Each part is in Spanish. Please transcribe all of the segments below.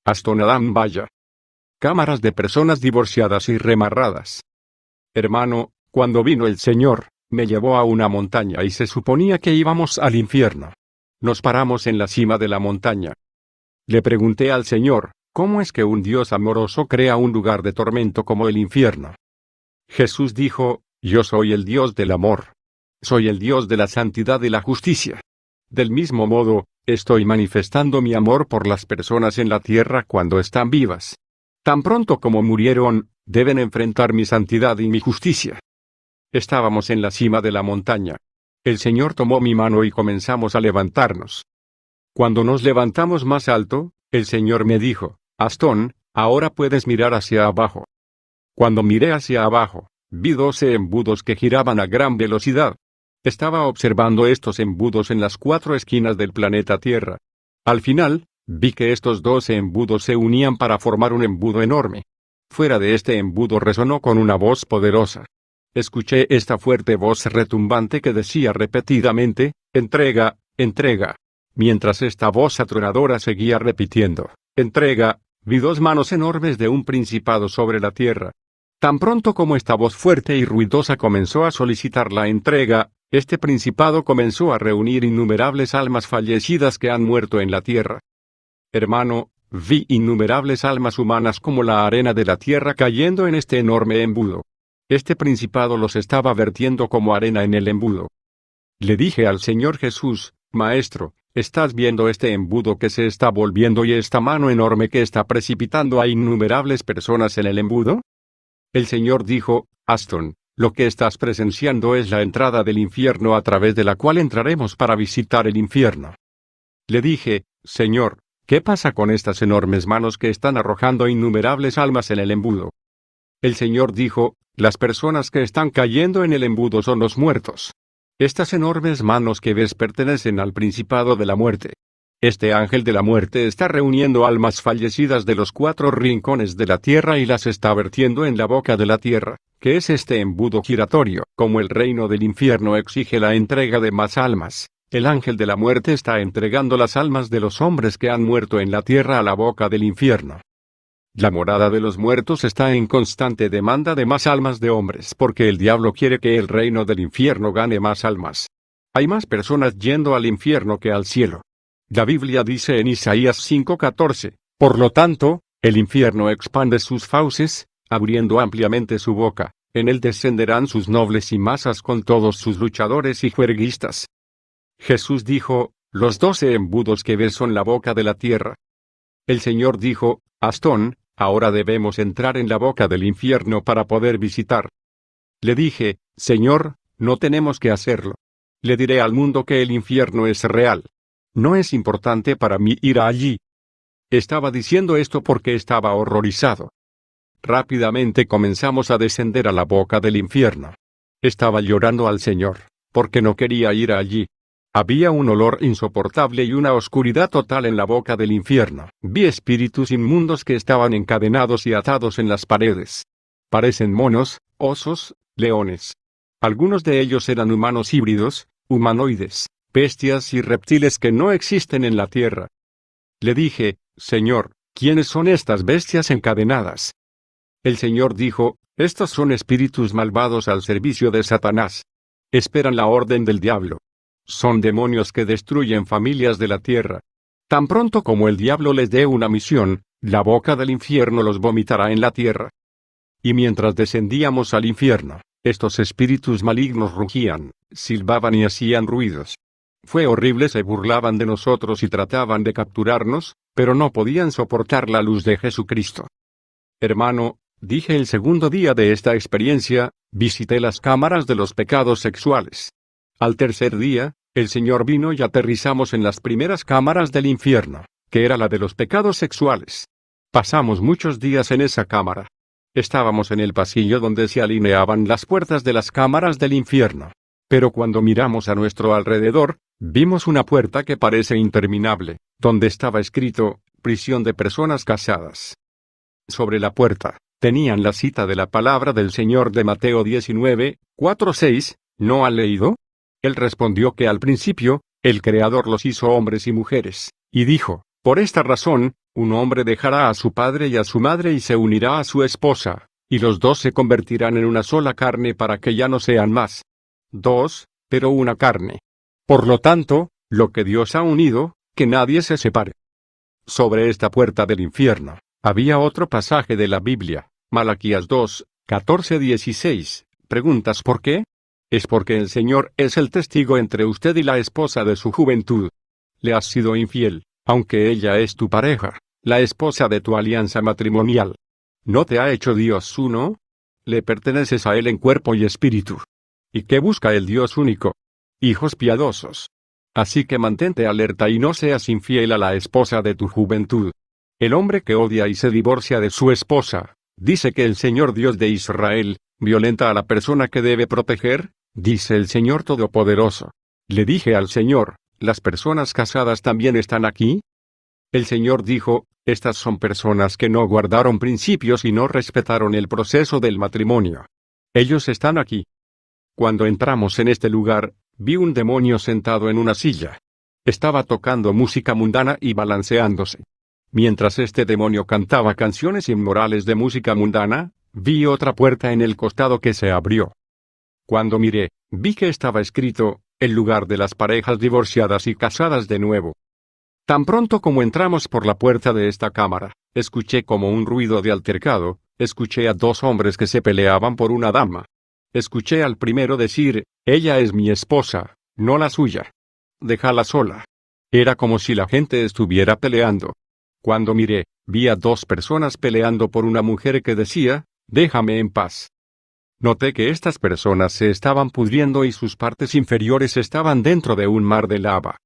Aston Adam Vaya. Cámaras de personas divorciadas y remarradas. Hermano, cuando vino el Señor, me llevó a una montaña y se suponía que íbamos al infierno. Nos paramos en la cima de la montaña. Le pregunté al Señor, ¿cómo es que un Dios amoroso crea un lugar de tormento como el infierno? Jesús dijo, yo soy el Dios del amor. Soy el Dios de la santidad y la justicia. Del mismo modo, estoy manifestando mi amor por las personas en la tierra cuando están vivas. Tan pronto como murieron, deben enfrentar mi santidad y mi justicia. Estábamos en la cima de la montaña. El Señor tomó mi mano y comenzamos a levantarnos. Cuando nos levantamos más alto, el Señor me dijo, Aston, ahora puedes mirar hacia abajo. Cuando miré hacia abajo, vi 12 embudos que giraban a gran velocidad. Estaba observando estos embudos en las 4 esquinas del planeta Tierra. Al final, vi que estos 12 embudos se unían para formar un embudo enorme. Fuera de este embudo resonó con una voz poderosa. Escuché esta fuerte voz retumbante que decía repetidamente, entrega, entrega. Mientras esta voz atronadora seguía repitiendo, entrega, vi 2 manos enormes de un principado sobre la tierra. Tan pronto como esta voz fuerte y ruidosa comenzó a solicitar la entrega, este principado comenzó a reunir innumerables almas fallecidas que han muerto en la tierra. Hermano, vi innumerables almas humanas como la arena de la tierra cayendo en este enorme embudo. Este principado los estaba vertiendo como arena en el embudo. Le dije al Señor Jesús, Maestro, ¿estás viendo este embudo que se está volviendo y esta mano enorme que está precipitando a innumerables personas en el embudo? El Señor dijo, Aston, lo que estás presenciando es la entrada del infierno a través de la cual entraremos para visitar el infierno. Le dije, Señor, ¿qué pasa con estas enormes manos que están arrojando innumerables almas en el embudo? El Señor dijo, las personas que están cayendo en el embudo son los muertos. Estas enormes manos que ves pertenecen al principado de la muerte. Este ángel de la muerte está reuniendo almas fallecidas de los 4 rincones de la tierra y las está vertiendo en la boca de la tierra, que es este embudo giratorio. Como el reino del infierno exige la entrega de más almas, el ángel de la muerte está entregando las almas de los hombres que han muerto en la tierra a la boca del infierno. La morada de los muertos está en constante demanda de más almas de hombres porque el diablo quiere que el reino del infierno gane más almas. Hay más personas yendo al infierno que al cielo. La Biblia dice en Isaías 5:14, por lo tanto, el infierno expande sus fauces, abriendo ampliamente su boca, en él descenderán sus nobles y masas con todos sus luchadores y juerguistas. Jesús dijo, los 12 embudos que ves son la boca de la tierra. El Señor dijo, Aston, ahora debemos entrar en la boca del infierno para poder visitar. Le dije, Señor, no tenemos que hacerlo. Le diré al mundo que el infierno es real. No es importante para mí ir allí. Estaba diciendo esto porque estaba horrorizado. Rápidamente comenzamos a descender a la boca del infierno. Estaba llorando al Señor, porque no quería ir allí. Había un olor insoportable y una oscuridad total en la boca del infierno. Vi espíritus inmundos que estaban encadenados y atados en las paredes. Parecen monos, osos, leones. Algunos de ellos eran humanos híbridos, humanoides, bestias y reptiles que no existen en la tierra. Le dije, Señor, ¿quiénes son estas bestias encadenadas? El Señor dijo, estos son espíritus malvados al servicio de Satanás. Esperan la orden del diablo. Son demonios que destruyen familias de la tierra. Tan pronto como el diablo les dé una misión, la boca del infierno los vomitará en la tierra. Y mientras descendíamos al infierno, estos espíritus malignos rugían, silbaban y hacían ruidos. Fue horrible, se burlaban de nosotros y trataban de capturarnos, pero no podían soportar la luz de Jesucristo. Hermano, dije el segundo día de esta experiencia, visité las cámaras de los pecados sexuales. Al tercer día, el Señor vino y aterrizamos en las primeras cámaras del infierno, que era la de los pecados sexuales. Pasamos muchos días en esa cámara. Estábamos en el pasillo donde se alineaban las puertas de las cámaras del infierno. Pero cuando miramos a nuestro alrededor, vimos una puerta que parece interminable, donde estaba escrito, prisión de personas casadas. Sobre la puerta, tenían la cita de la palabra del Señor de Mateo 19:4-6, ¿no ha leído? Él respondió que al principio, el Creador los hizo hombres y mujeres, y dijo, Por esta razón, un hombre dejará a su padre y a su madre y se unirá a su esposa, y los dos se convertirán en una sola carne para que ya no sean más dos, pero una carne. Por lo tanto, lo que Dios ha unido, que nadie se separe. Sobre esta puerta del infierno, había otro pasaje de la Biblia, Malaquías 2, 14-16. ¿Preguntas por qué? Es porque el Señor es el testigo entre usted y la esposa de su juventud. Le has sido infiel, aunque ella es tu pareja, la esposa de tu alianza matrimonial. ¿No te ha hecho Dios uno? Le perteneces a Él en cuerpo y espíritu. ¿Y qué busca el Dios único? Hijos piadosos. Así que mantente alerta y no seas infiel a la esposa de tu juventud. El hombre que odia y se divorcia de su esposa, dice que el Señor Dios de Israel, violenta a la persona que debe proteger, dice el Señor Todopoderoso. Le dije al Señor, ¿las personas casadas también están aquí? El Señor dijo, estas son personas que no guardaron principios y no respetaron el proceso del matrimonio. Ellos están aquí. Cuando entramos en este lugar, vi un demonio sentado en una silla. Estaba tocando música mundana y balanceándose. Mientras este demonio cantaba canciones inmorales de música mundana, vi otra puerta en el costado que se abrió. Cuando miré, vi que estaba escrito, el lugar de las parejas divorciadas y casadas de nuevo. Tan pronto como entramos por la puerta de esta cámara, escuché como un ruido de altercado, escuché a dos hombres que se peleaban por una dama. Escuché al primero decir, ella es mi esposa, no la suya. Déjala sola. Era como si la gente estuviera peleando. Cuando miré, vi a dos personas peleando por una mujer que decía, déjame en paz. Noté que estas personas se estaban pudriendo y sus partes inferiores estaban dentro de un mar de lava.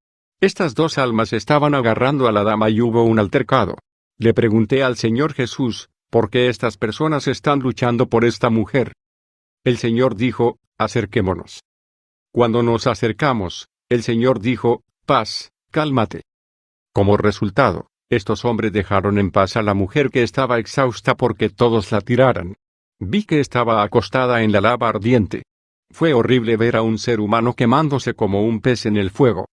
Estas dos almas estaban agarrando a la dama y hubo un altercado. Le pregunté al Señor Jesús, ¿por qué estas personas están luchando por esta mujer? El Señor dijo, acerquémonos. Cuando nos acercamos, el Señor dijo, paz, cálmate. Como resultado, estos hombres dejaron en paz a la mujer que estaba exhausta porque todos la tiraran. Vi que estaba acostada en la lava ardiente. Fue horrible ver a un ser humano quemándose como un pez en el fuego.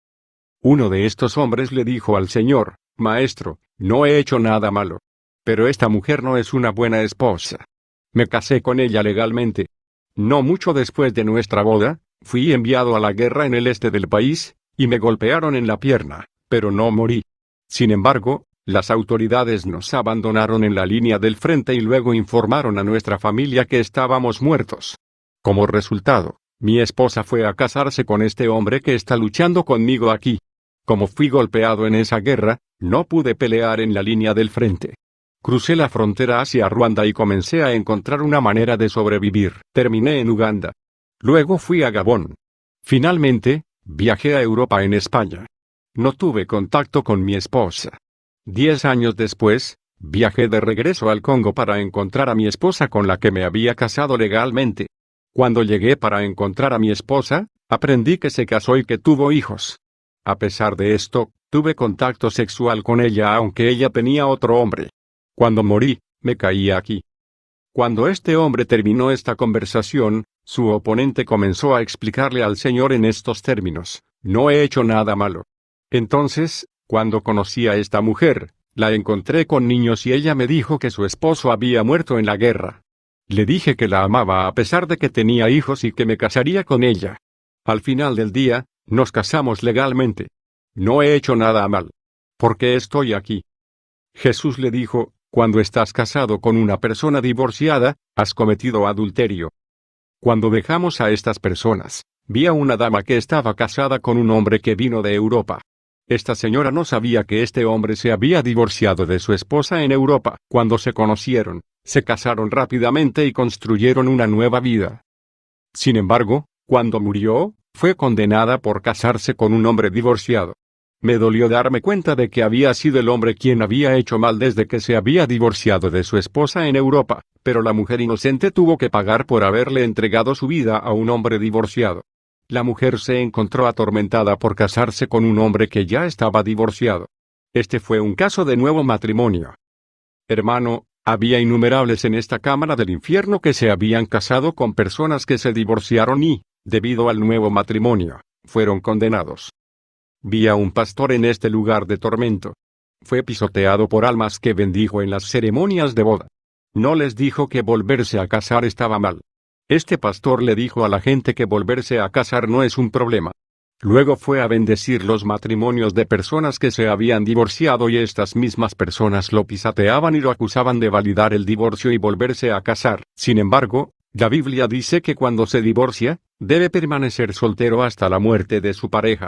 Uno de estos hombres le dijo al Señor, Maestro, no he hecho nada malo. Pero esta mujer no es una buena esposa. Me casé con ella legalmente. No mucho después de nuestra boda, fui enviado a la guerra en el este del país, y me golpearon en la pierna, pero no morí. Sin embargo, las autoridades nos abandonaron en la línea del frente y luego informaron a nuestra familia que estábamos muertos. Como resultado, mi esposa fue a casarse con este hombre que está luchando conmigo aquí. Como fui golpeado en esa guerra, no pude pelear en la línea del frente. Crucé la frontera hacia Ruanda y comencé a encontrar una manera de sobrevivir. Terminé en Uganda. Luego fui a Gabón. Finalmente, viajé a Europa en España. No tuve contacto con mi esposa. 10 años después, viajé de regreso al Congo para encontrar a mi esposa con la que me había casado legalmente. Cuando llegué para encontrar a mi esposa, aprendí que se casó y que tuvo hijos. A pesar de esto, tuve contacto sexual con ella aunque ella tenía otro hombre. Cuando morí, me caí aquí. Cuando este hombre terminó esta conversación, su oponente comenzó a explicarle al Señor en estos términos, no he hecho nada malo. Entonces, cuando conocí a esta mujer, la encontré con niños y ella me dijo que su esposo había muerto en la guerra. Le dije que la amaba a pesar de que tenía hijos y que me casaría con ella. Al final del día, nos casamos legalmente. No he hecho nada mal. ¿Por qué estoy aquí? Jesús le dijo, cuando estás casado con una persona divorciada, has cometido adulterio. Cuando dejamos a estas personas, vi a una dama que estaba casada con un hombre que vino de Europa. Esta señora no sabía que este hombre se había divorciado de su esposa en Europa. Cuando se conocieron, se casaron rápidamente y construyeron una nueva vida. Sin embargo, cuando murió, fue condenada por casarse con un hombre divorciado. Me dolió darme cuenta de que había sido el hombre quien había hecho mal desde que se había divorciado de su esposa en Europa, pero la mujer inocente tuvo que pagar por haberle entregado su vida a un hombre divorciado. La mujer se encontró atormentada por casarse con un hombre que ya estaba divorciado. Este fue un caso de nuevo matrimonio. Hermano, había innumerables en esta cámara del infierno que se habían casado con personas que se divorciaron y, debido al nuevo matrimonio, fueron condenados. Vi a un pastor en este lugar de tormento. Fue pisoteado por almas que bendijo en las ceremonias de boda. No les dijo que volverse a casar estaba mal. Este pastor le dijo a la gente que volverse a casar no es un problema. Luego fue a bendecir los matrimonios de personas que se habían divorciado y estas mismas personas lo pisoteaban y lo acusaban de validar el divorcio y volverse a casar. Sin embargo, la Biblia dice que cuando se divorcia, debe permanecer soltero hasta la muerte de su pareja.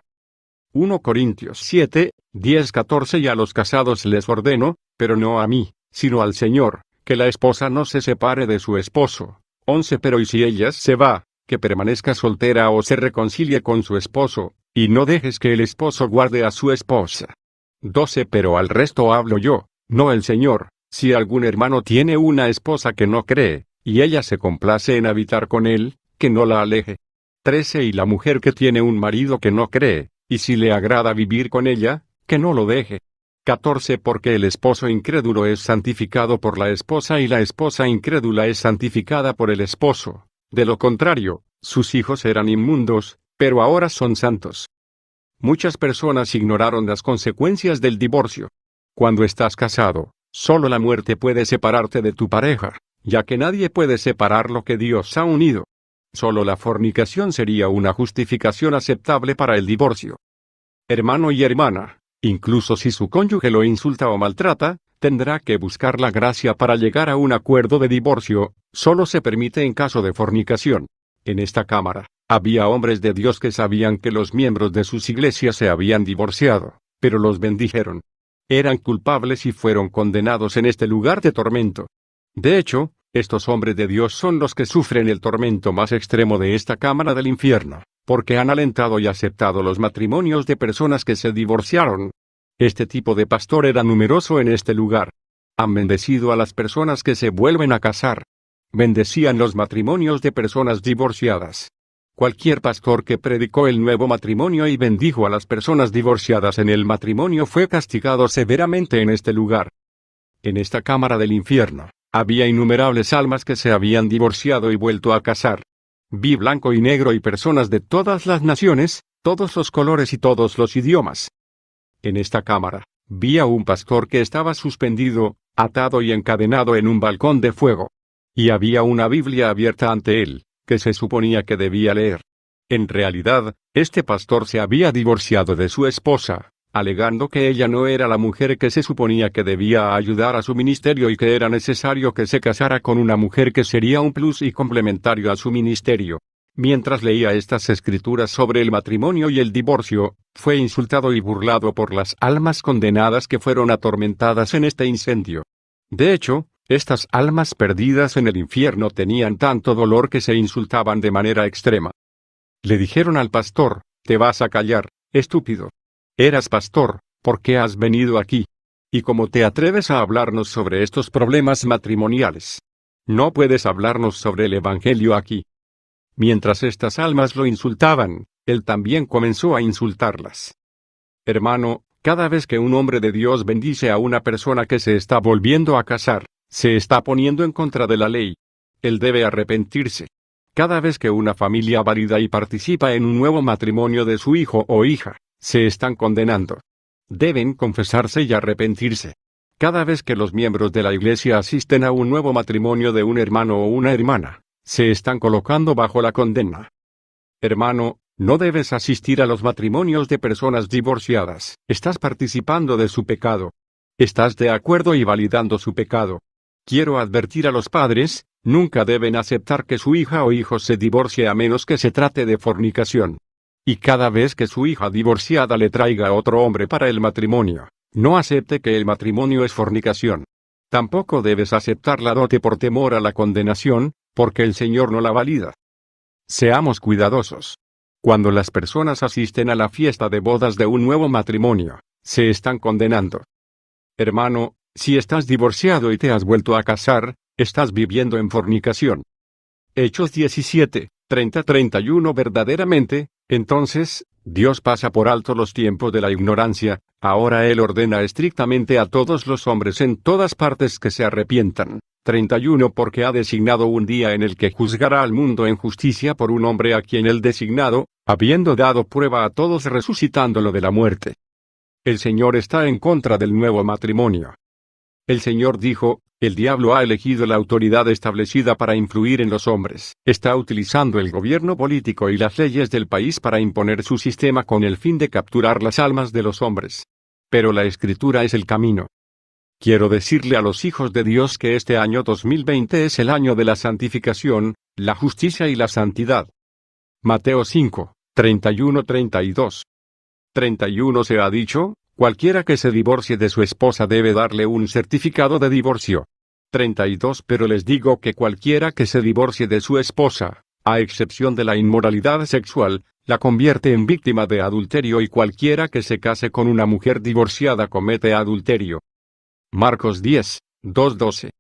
1 Corintios 7, 10-14 Y a los casados les ordeno, pero no a mí, sino al Señor, que la esposa no se separe de su esposo. 11 Pero y si ella se va, que permanezca soltera o se reconcilie con su esposo, y no dejes que el esposo guarde a su esposa. 12 Pero al resto hablo yo, no el Señor, si algún hermano tiene una esposa que no cree, y ella se complace en habitar con él, que no la aleje. 13 Y la mujer que tiene un marido que no cree, y si le agrada vivir con ella, que no lo deje. 14 Porque el esposo incrédulo es santificado por la esposa y la esposa incrédula es santificada por el esposo. De lo contrario, sus hijos eran inmundos, pero ahora son santos. Muchas personas ignoraron las consecuencias del divorcio. Cuando estás casado, solo la muerte puede separarte de tu pareja, ya que nadie puede separar lo que Dios ha unido. Solo la fornicación sería una justificación aceptable para el divorcio. Hermano y hermana, incluso si su cónyuge lo insulta o maltrata, tendrá que buscar la gracia para llegar a un acuerdo de divorcio. Solo se permite en caso de fornicación. En esta cámara, había hombres de Dios que sabían que los miembros de sus iglesias se habían divorciado, pero los bendijeron. Eran culpables y fueron condenados en este lugar de tormento. De hecho, estos hombres de Dios son los que sufren el tormento más extremo de esta cámara del infierno, porque han alentado y aceptado los matrimonios de personas que se divorciaron. Este tipo de pastor era numeroso en este lugar. Han bendecido a las personas que se vuelven a casar. Bendecían los matrimonios de personas divorciadas. Cualquier pastor que predicó el nuevo matrimonio y bendijo a las personas divorciadas en el matrimonio fue castigado severamente en este lugar. En esta cámara del infierno, había innumerables almas que se habían divorciado y vuelto a casar. Vi blanco y negro y personas de todas las naciones, todos los colores y todos los idiomas. En esta cámara, vi a un pastor que estaba suspendido, atado y encadenado en un balcón de fuego. Y había una Biblia abierta ante él, que se suponía que debía leer. En realidad, este pastor se había divorciado de su esposa, alegando que ella no era la mujer que se suponía que debía ayudar a su ministerio y que era necesario que se casara con una mujer que sería un plus y complementario a su ministerio. Mientras leía estas escrituras sobre el matrimonio y el divorcio, fue insultado y burlado por las almas condenadas que fueron atormentadas en este incendio. De hecho, estas almas perdidas en el infierno tenían tanto dolor que se insultaban de manera extrema. Le dijeron al pastor, «Te vas a callar, estúpido. Eras pastor, ¿por qué has venido aquí? ¿Y cómo te atreves a hablarnos sobre estos problemas matrimoniales? No puedes hablarnos sobre el Evangelio aquí». Mientras estas almas lo insultaban, él también comenzó a insultarlas. Hermano, cada vez que un hombre de Dios bendice a una persona que se está volviendo a casar, se está poniendo en contra de la ley. Él debe arrepentirse. Cada vez que una familia valida y participa en un nuevo matrimonio de su hijo o hija, se están condenando. Deben confesarse y arrepentirse. Cada vez que los miembros de la iglesia asisten a un nuevo matrimonio de un hermano o una hermana, se están colocando bajo la condena. Hermano, no debes asistir a los matrimonios de personas divorciadas. Estás participando de su pecado. Estás de acuerdo y validando su pecado. Quiero advertir a los padres, nunca deben aceptar que su hija o hijo se divorcie a menos que se trate de fornicación. Y cada vez que su hija divorciada le traiga a otro hombre para el matrimonio, no acepte que el matrimonio es fornicación. Tampoco debes aceptar la dote por temor a la condenación, porque el Señor no la valida. Seamos cuidadosos. Cuando las personas asisten a la fiesta de bodas de un nuevo matrimonio, se están condenando. Hermano, si estás divorciado y te has vuelto a casar, estás viviendo en fornicación. Hechos 17, 30-31 Verdaderamente, entonces, Dios pasa por alto los tiempos de la ignorancia, ahora Él ordena estrictamente a todos los hombres en todas partes que se arrepientan. 31 Porque ha designado un día en el que juzgará al mundo en justicia por un hombre a quien Él designado, habiendo dado prueba a todos resucitándolo de la muerte. El Señor está en contra del nuevo matrimonio. El Señor dijo, el diablo ha elegido la autoridad establecida para influir en los hombres. Está utilizando el gobierno político y las leyes del país para imponer su sistema con el fin de capturar las almas de los hombres. Pero la Escritura es el camino. Quiero decirle a los hijos de Dios que este año 2020 es el año de la santificación, la justicia y la santidad. Mateo 5, 31-32. 31 se ha dicho, cualquiera que se divorcie de su esposa debe darle un certificado de divorcio. 32 Pero les digo que cualquiera que se divorcie de su esposa, a excepción de la inmoralidad sexual, la convierte en víctima de adulterio y cualquiera que se case con una mujer divorciada comete adulterio. Marcos 10, 2-12.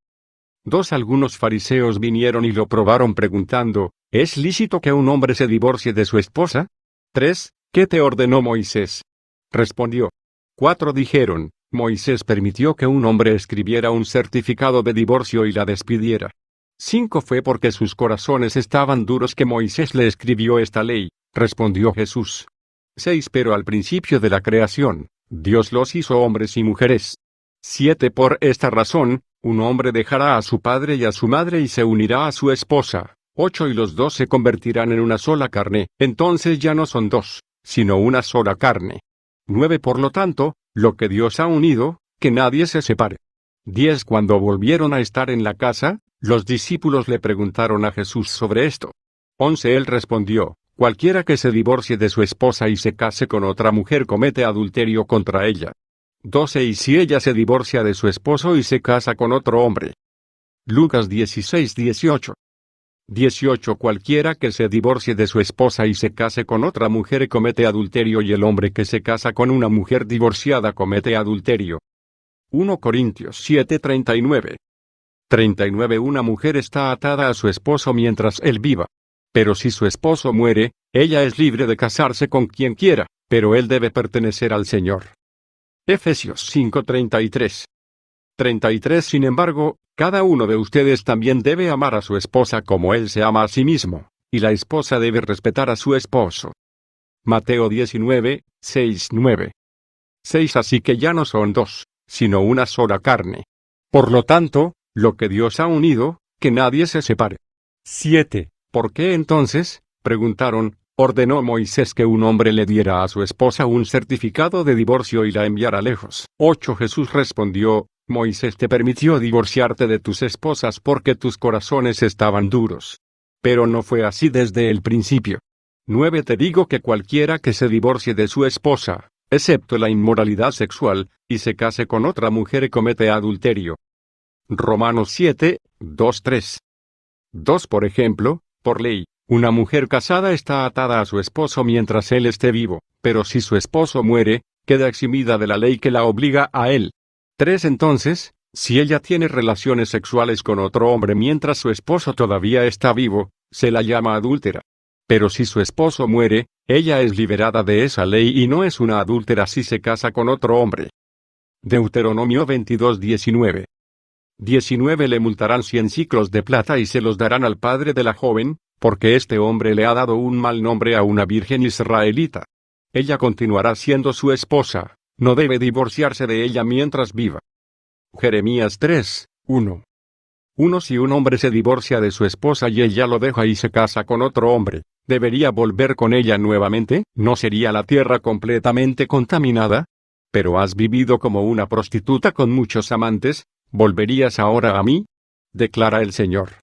Algunos fariseos vinieron y lo probaron preguntando, ¿es lícito que un hombre se divorcie de su esposa? 3. ¿Qué te ordenó Moisés? Respondió. 4 Dijeron, Moisés permitió que un hombre escribiera un certificado de divorcio y la despidiera. 5 Fue porque sus corazones estaban duros que Moisés le escribió esta ley, respondió Jesús. 6 Pero al principio de la creación, Dios los hizo hombres y mujeres. 7 Por esta razón, un hombre dejará a su padre y a su madre y se unirá a su esposa. 8 Y los dos se convertirán en una sola carne, entonces ya no son dos, sino una sola carne. 9 Por lo tanto, lo que Dios ha unido, que nadie se separe. 10 Cuando volvieron a estar en la casa, los discípulos le preguntaron a Jesús sobre esto. 11 Él respondió, cualquiera que se divorcie de su esposa y se case con otra mujer comete adulterio contra ella. 12 Y si ella se divorcia de su esposo y se casa con otro hombre. Lucas 16-18. 18 Cualquiera que se divorcie de su esposa y se case con otra mujer comete adulterio y el hombre que se casa con una mujer divorciada comete adulterio. 1 Corintios 7:39. 39 Una mujer está atada a su esposo mientras él viva. Pero si su esposo muere, ella es libre de casarse con quien quiera, pero él debe pertenecer al Señor. Efesios 5:33. 33 Sin embargo, cada uno de ustedes también debe amar a su esposa como él se ama a sí mismo, y la esposa debe respetar a su esposo. Mateo 19:6-9. 6 Así que ya no son dos, sino una sola carne. Por lo tanto, lo que Dios ha unido, que nadie se separe. 7 ¿Por qué entonces, preguntaron, ordenó Moisés que un hombre le diera a su esposa un certificado de divorcio y la enviara lejos? 8 Jesús respondió, Moisés te permitió divorciarte de tus esposas porque tus corazones estaban duros. Pero no fue así desde el principio. 9 Te digo que cualquiera que se divorcie de su esposa, excepto la inmoralidad sexual, y se case con otra mujer comete adulterio. Romanos 7:2-3. 2 Por ejemplo, por ley, una mujer casada está atada a su esposo mientras él esté vivo, pero si su esposo muere, queda eximida de la ley que la obliga a él. 3 Entonces, si ella tiene relaciones sexuales con otro hombre mientras su esposo todavía está vivo, se la llama adúltera. Pero si su esposo muere, ella es liberada de esa ley y no es una adúltera si se casa con otro hombre. Deuteronomio 22:19. 19 Le multarán 100 siclos de plata y se los darán al padre de la joven, porque este hombre le ha dado un mal nombre a una virgen israelita. Ella continuará siendo su esposa, no debe divorciarse de ella mientras viva. Jeremías 3:1. 1 Si un hombre se divorcia de su esposa y ella lo deja y se casa con otro hombre, ¿debería volver con ella nuevamente? ¿No sería la tierra completamente contaminada? Pero has vivido como una prostituta con muchos amantes, ¿volverías ahora a mí? Declara el Señor.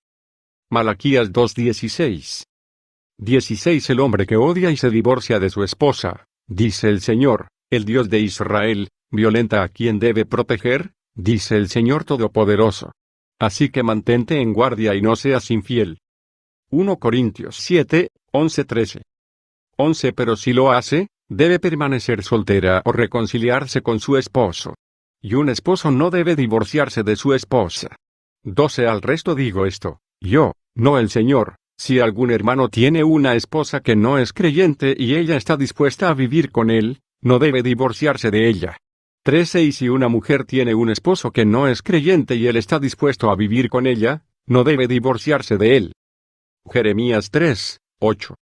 Malaquías 2:16. 16 El hombre que odia y se divorcia de su esposa, dice el Señor, el Dios de Israel, violenta a quien debe proteger, dice el Señor Todopoderoso. Así que mantente en guardia y no seas infiel. 1 Corintios 7:11-13. 11 Pero si lo hace, debe permanecer soltera o reconciliarse con su esposo. Y un esposo no debe divorciarse de su esposa. 12 Al resto digo esto, yo, no el Señor, si algún hermano tiene una esposa que no es creyente y ella está dispuesta a vivir con él, no debe divorciarse de ella. 13 Y si una mujer tiene un esposo que no es creyente y él está dispuesto a vivir con ella, no debe divorciarse de él. Jeremías 3:8.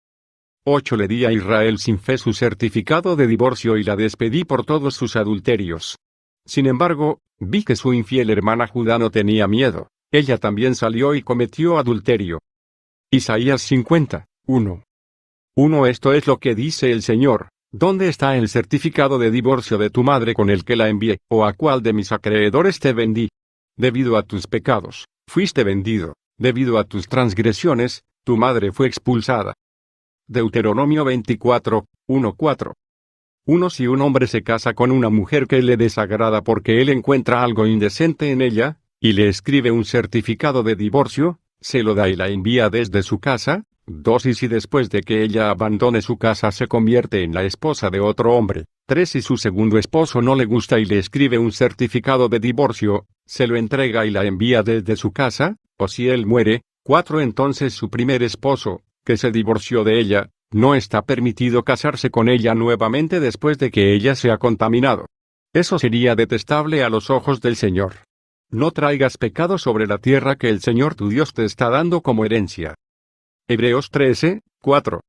8 Le di a Israel sin fe su certificado de divorcio y la despedí por todos sus adulterios. Sin embargo, vi que su infiel hermana Judá no tenía miedo. Ella también salió y cometió adulterio. Isaías 50, 1. Esto es lo que dice el Señor: ¿dónde está el certificado de divorcio de tu madre con el que la envié, o a cuál de mis acreedores te vendí? Debido a tus pecados, fuiste vendido; debido a tus transgresiones, tu madre fue expulsada. Deuteronomio 24, 1-4. Si un hombre se casa con una mujer que le desagrada porque él encuentra algo indecente en ella, y le escribe un certificado de divorcio, se lo da y la envía desde su casa. 2 Y si después de que ella abandone su casa se convierte en la esposa de otro hombre. 3 Si su segundo esposo no le gusta y le escribe un certificado de divorcio, se lo entrega y la envía desde su casa. O si él muere. 4 Entonces su primer esposo, que se divorció de ella, no está permitido casarse con ella nuevamente después de que ella se ha contaminado. Eso sería detestable a los ojos del Señor. No traigas pecado sobre la tierra que el Señor tu Dios te está dando como herencia. Hebreos 13, 4.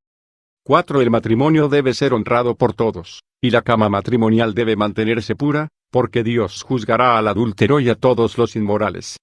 El matrimonio debe ser honrado por todos, y la cama matrimonial debe mantenerse pura, porque Dios juzgará al adúltero y a todos los inmorales.